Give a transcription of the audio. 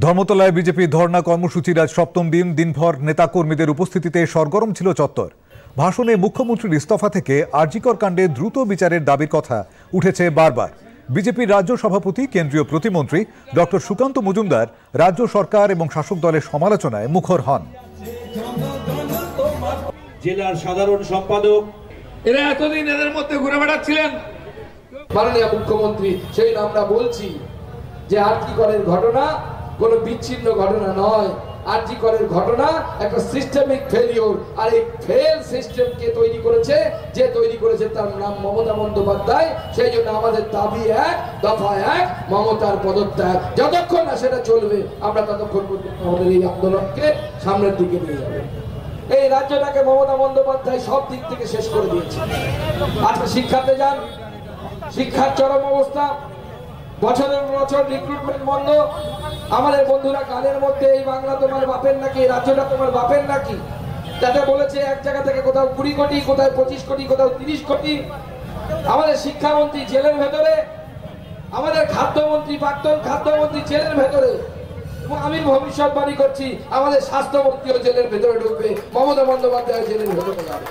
ধর্মতলায় বিজেপি ধর্ণা কর্মসূচির আজ সপ্তম দিন। দিনভর নেতাকর্মীদের উপস্থিতিতে সরগরম ছিল চত্বর। ভাষণে মুখ্যমন্ত্রীর ইস্তফা থেকে আরজিকর কাণ্ডে দ্রুত বিচারের দাবির কথা উঠেছে বারবার। বিজেপির রাজ্য সভাপতি কেন্দ্রীয় প্রতিমন্ত্রী ডক্টর সুকান্ত মজুমদার রাজ্য সরকার এবং শাসক দলের সমালোচনায় মুখর হন। জেলার সাধারণ সম্পাদক এরা এতদিন এদের মধ্যে ঘুরে বেড়াচ্ছিলেন। মাননীয় মুখ্যমন্ত্রী, সেই আমরা বলছি যে আরজিকরের ঘটনা কোনো বিচ্ছিন্ন ঘটনা নয়। আরজিকরের ঘটনা একটা সিস্টেমিক ফেলিওর, আর এই ফেল সিস্টেমকে তৈরি করেছে যে তৈরি করেছে তার নাম মমতা বন্দ্যোপাধ্যায়। সেই জন্য আমাদের দাবি এক, দফা এক, মমতার পদত্যাগ। যতক্ষণ না সেটা চলবে আমরা ততক্ষণ পর্যন্ত আমাদের এই আন্দোলনকে সামনের দিকে নিয়ে যাবো। এই রাজ্যটাকে মমতা বন্দ্যোপাধ্যায় সব দিক থেকে শেষ করে দিয়েছে। আজকে শিক্ষাতে যান, শিক্ষার চরম অবস্থা, বছরের বছর রিক্রুটমেন্ট বন্ধ। আমাদের বন্ধুরা গানের মধ্যে এই বাংলা তোমার বাপের নাকি, রাজ্যটা তোমার বাপের নাকি, তাতে বলেছে এক জায়গা থেকে কোথাও 20 কোটি, কোথাও 25 কোটি, কোথাও 30 কোটি। আমাদের শিক্ষামন্ত্রী জেলের ভেতরে, আমাদের খাদ্যমন্ত্রী, প্রাক্তন খাদ্যমন্ত্রী জেলের ভেতরে, এবং আমি ভবিষ্যৎবাণী করছি আমাদের স্বাস্থ্যমন্ত্রীও জেলের ভেতরে ঢুকবে, মমতা বন্দ্যোপাধ্যায় জেলের ভেতরে যাবে।